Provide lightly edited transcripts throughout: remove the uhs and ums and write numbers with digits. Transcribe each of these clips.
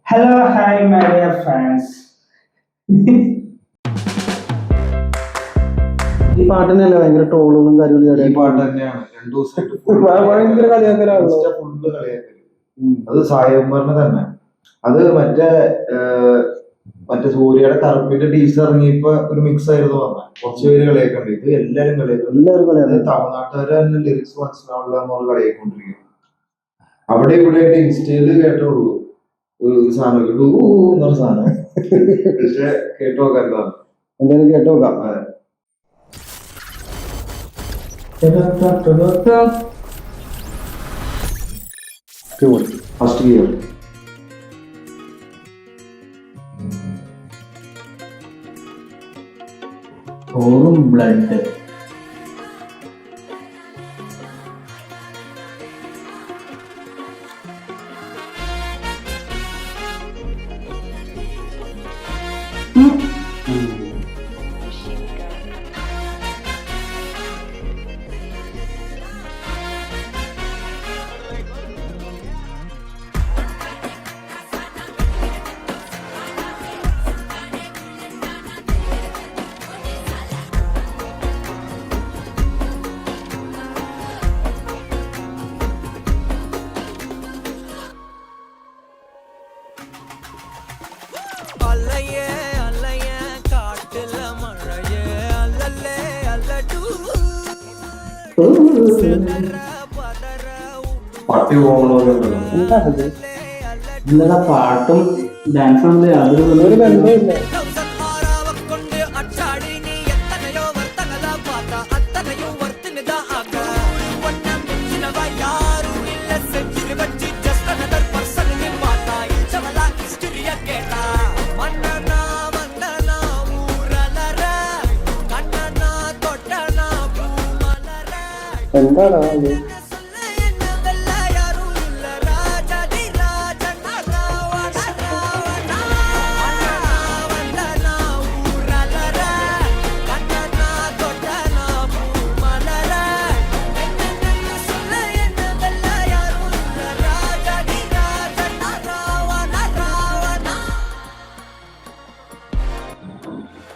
Hello, hi, my dear fans. ഈ പാട്ടിനല്ലേ ഭയങ്കര ട്രോളുകളും ഈ പാട്ട് തന്നെയാണ് രണ്ടു ദിവസമായിട്ട് ഭയങ്കര കളിയാക്കലാണല്ലോ. ഫുള്ള് കളിയാക്കല്. അത് സായകുമാറിന് തന്നെ അത് മറ്റേ സൂര്യയുടെ കറുപ്പിന്റെ ടീച്ചർ ഇറങ്ങിയപ്പോ ഒരു മിക്സ് ആയിരുന്നു പറഞ്ഞത്. കുറച്ച് പേര് കളിയാക്കണ്ട്. ഇത് എല്ലാരും കളിയാക്കുന്നത് തമിഴ്നാട്ടുകാരെ തന്നെ ലിറിക്സ് മനസ്സിലാവില്ല എന്നുള്ള കളിയാക്കൊണ്ടിരിക്കുന്നു. അവിടെ ഇവിടെ ആയിട്ട് ഇൻസ്റ്റയില് കേട്ടുള്ളൂ ഒരു സാധനം എന്നൊരു സാധനം. പക്ഷെ കേട്ടു നോക്കാം എന്തായാലും കേട്ടു നോക്കാം. ഫസ്റ്റ് ഗിയർ ഓറും ബ്ലഡ് அல்லையே அல்லையே காட்டுல மழையே அல்லல்லே அல்லடூ பதற പട്ടി പോകുന്നവരുണ്ടല്ലോ. ഇന്നലെ പാട്ടും ഡാൻസും അതൊരു ബന്ധമില്ല. ஆறாவ கொண்டு அச்சாடி நீ எத்தனையோ வர்த்தங்களா பார்த்தா அத்தனையும் வர்த்தினுதா ஆக ஒன்னம் சின்னவா யாரும் இல்ல செஞ்சு வச்சு ஜஸ்ட் another person நீ பார்த்தா இச்சவலா ஹிஸ்டரிய கேட்டா மன்னனா வந்தனா ஊரலர கண்ணனா தொட்டனா பூமலர എന്താണ് അത്?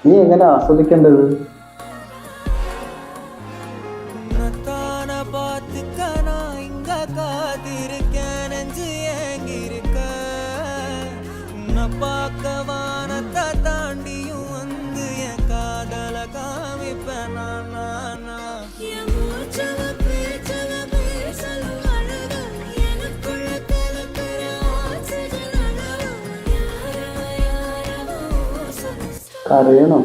നീ എങ്ങനെ ആസ്വദിക്കേണ്ടത്? பார்க்கவானத்தை தாண்டியும் வந்து என் காதல காமிப்பேன் കരയണം.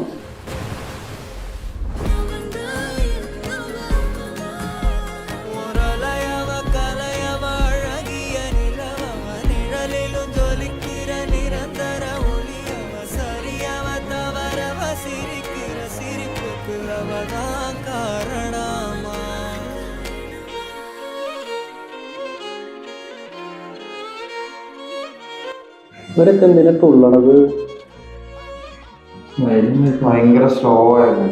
ഇവരൊക്കെ എന്തിനാ തുള്ളണത്? ഭയങ്കര സ്ലോ ആയിരുന്നു.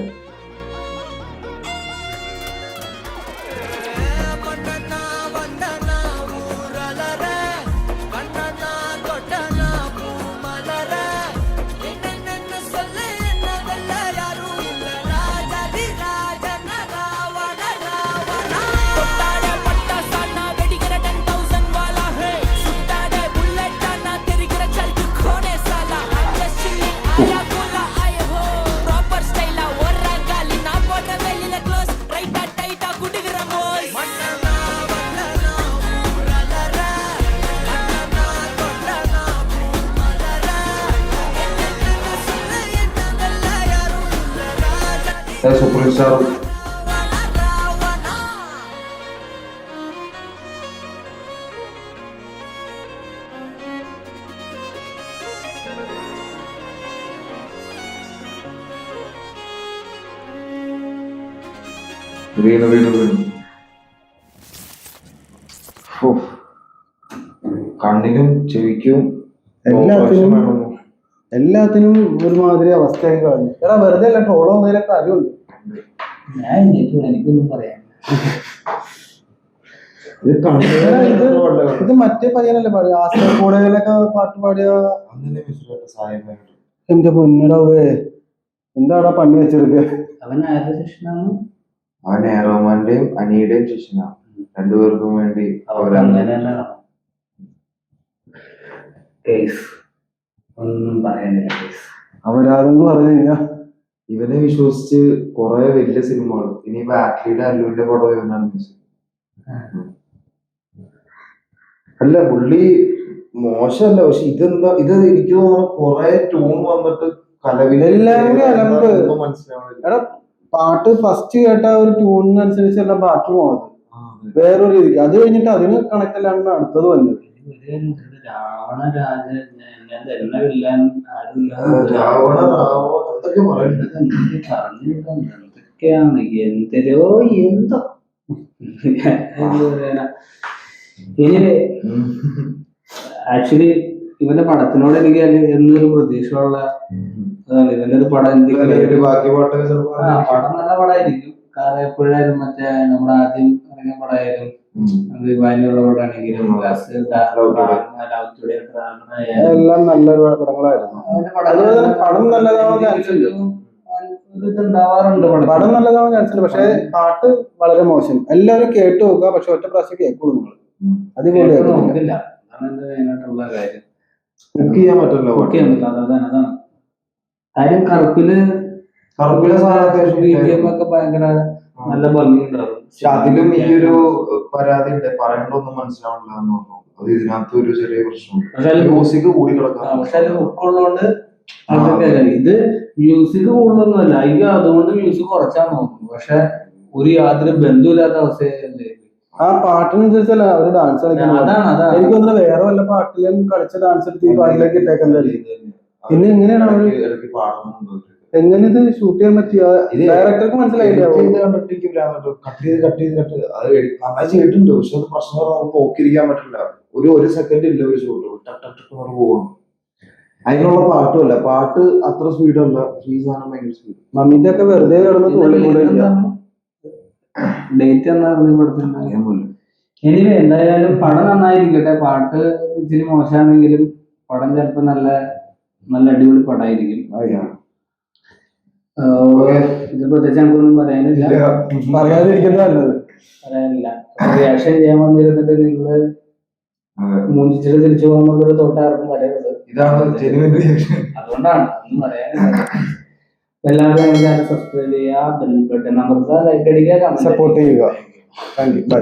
സൂപ്പർ സ്റ്റാർ വീണു കണ്ണിനും ചെവിക്കും എല്ലാത്തിനും ഒരുമാതിരി അവസ്ഥയായി കളഞ്ഞു. എടാ വെറുതെ അല്ല ട്രോള് വന്നതിലൊക്കെ കാര്യമുള്ളൂ. ഞാൻ എനിക്കൊന്നും പറയാം. ഇത് കണ്ടു ഇത് മറ്റേ പയ്യനല്ലേ പാടിയ ആശ്രയക്കൂടയിലൊക്കെ പാട്ട് പാടിയ അങ്ങനെ മിസ്റ്റർ സായം എന്റെ പൊന്നിടവേ എന്താടാ പണി വെച്ചെടുക്കുക. അവൻ ആരുടെ ശിഷ്യനാണ്? അവൻ ഏറോമാന്റെയും അനിയുടെയും ശിഷ്യനാണ്. രണ്ടുപേർക്കും വേണ്ടി അവർക്ക് അങ്ങനെ തന്നെ കേസ് ഒന്നും പറയാനില്ല. കേസ് അപരാധം എന്ന് പറഞ്ഞു കഴിഞ്ഞാ ഇവനെ വിശ്വസിച്ച് കുറെ വലിയ സിനിമകൾ ഇനിയിപ്പോ ആക്ലിയുടെ അല്ലുവിന്റെ പടം വരുന്നതാണ് മ്യൂസിക്. അല്ല പുള്ളി മോശമല്ല, പക്ഷെ ഇതെന്താ ഇത് എനിക്ക് തോന്നുന്നു കുറെ ട്യൂൺ വന്നിട്ട് എല്ലാം കൂടി അലമ്പ്. മനസ്സിലാവുന്നില്ല. എടാ പാട്ട് ഫസ്റ്റ് കേട്ട ഒരു ട്യൂണിനനുസരിച്ചല്ല ബാക്കി പോകുന്നത് വേറൊരു രീതിക്ക്. അത് കഴിഞ്ഞിട്ട് അതിന് കണക്കല്ലാണ് അടുത്തത് വന്നത്. രാവണ രാജ എല്ലാം രാവണ എന്തൊക്കെ പറയുന്നത് എന്തൊക്കെയാണ് എന്തരോ എന്തോ എനിവേ ആക്ച്വലി ഇവന്റെ പടത്തിനോട് എനിക്ക് എന്നൊരു പ്രതീക്ഷയുള്ള ഇവന്റെ ഒരു പടം എന്തെങ്കിലും ബാക്കി പാട്ടൊക്കെ പടം നല്ല പടമായിരിക്കും. കാരണം എപ്പോഴായാലും മറ്റേ നമ്മുടെ ആദ്യം ഇറങ്ങിയ പടമായാലും വിവാനിയുള്ള പടമാണെങ്കിലും എല്ലാം നല്ലൊരു പടങ്ങളായിരുന്നു. പടം നല്ലതാവാൻ ചാൻസ് ഉണ്ട്. പടം നല്ലതാവാൻ ചാൻസ് ഉണ്ട്. പക്ഷെ പാട്ട് വളരെ മോശം. എല്ലാവരും കേട്ടു നോക്കുക, പക്ഷെ ഒറ്റ പ്രാവശ്യം കേൾക്കുള്ളൂ നിങ്ങൾ. അതുകൊണ്ട് നോക്കില്ല. അതാണ് എന്റെ മെയിനായിട്ടുള്ള കാര്യം. കുക്ക് ചെയ്യാൻ പറ്റില്ല. അതാണ് കാര്യം. കറുപ്പിലെ ഒക്കെ ഭയങ്കര നല്ല ഭംഗിയുണ്ടാവും. പക്ഷെ അതിലും ഈ ഒരു പരാതി ഉണ്ട്, പറയേണ്ടൊന്നും മനസ്സിലാവണില്ല എന്ന് പറഞ്ഞു. അത് ഇതിനകത്ത് ഒരു ചെറിയ പ്രശ്നം മ്യൂസിക് കൂടി കിടക്കാം. പക്ഷെ അതിൽ ബുക്കുള്ളതുകൊണ്ട് ഇത് മ്യൂസിക് കൂടുതലൊന്നുമല്ല. എനിക്ക് അതുകൊണ്ട് മ്യൂസിക് കുറച്ചാൽ നോക്കുന്നു. പക്ഷെ ഒരു യാതൊരു ബന്ധമില്ലാത്ത അവസ്ഥയല്ലേ ആ പാട്ടിനനുസരിച്ചല്ല അവര് ഡാൻസ് കളിക്കുന്നത്. എനിക്ക് തോന്നുന്നു വേറെ വല്ല പാട്ടിലും കളിച്ച ഡാൻസ് എടുത്ത് ഈ പാട്ടിലേക്ക് ഇട്ടേക്കുന്നത്. പിന്നെ എങ്ങനെയാണ് അവര് എങ്ങനെ ഇത് ഷൂട്ട് ചെയ്യാൻ പറ്റിയ ഡയറക്ടർക്ക് മനസ്സിലായില്ല. കട്ട് ചെയ്ത് അത് നന്നായി ചെയ്തിട്ടുണ്ട്. പക്ഷെ അത് പ്രശ്നം നമുക്ക് നോക്കിയിരിക്കാൻ പറ്റില്ല. ഒരു സെക്കൻഡ് ഇല്ല ഒരു ഷൂട്ട് പോകണം. അതിനുള്ള പാട്ടുമല്ല, പാട്ട് അത്ര സ്പീഡല്ല. ഈ സാധനം ഭയങ്കര സ്പീഡ്. മമ്മിന്റെ ഒക്കെ വെറുതെ കിടന്ന് ഡേറ്റ് എന്നായിരുന്നു. എനിവേ എന്തായാലും പടം നന്നായിരിക്കട്ടെ. പാട്ട് ഇച്ചിരി മോശമാണെങ്കിലും പടം ചിലപ്പോ നല്ല നല്ല അടിപൊളി പടമായിരിക്കും. ഇത് പ്രത്യേകിച്ച് നമുക്കൊന്നും പറയാനില്ല. പറയാനില്ല. റിയാക്ഷൻ ചെയ്യാൻ വന്നിരുന്നിട്ട് നിങ്ങള് മൂഞ്ചിച്ചിട്ട് തിരിച്ചു പോകുന്നുള്ളൊരു തൊട്ടാർക്കും പറയരുത്. ഇതാണ് അതുകൊണ്ടാണ് ഒന്നും പറയാനില്ല. എല്ലാവരും സബ്സ്ക്രൈബ് ചെയ്യുക, ബെൽ ബട്ടൺ അമർത്തുക, ലൈക്ക് അടിക്കുക, സപ്പോർട്ട് ചെയ്യുക. Thank you. ബൈ.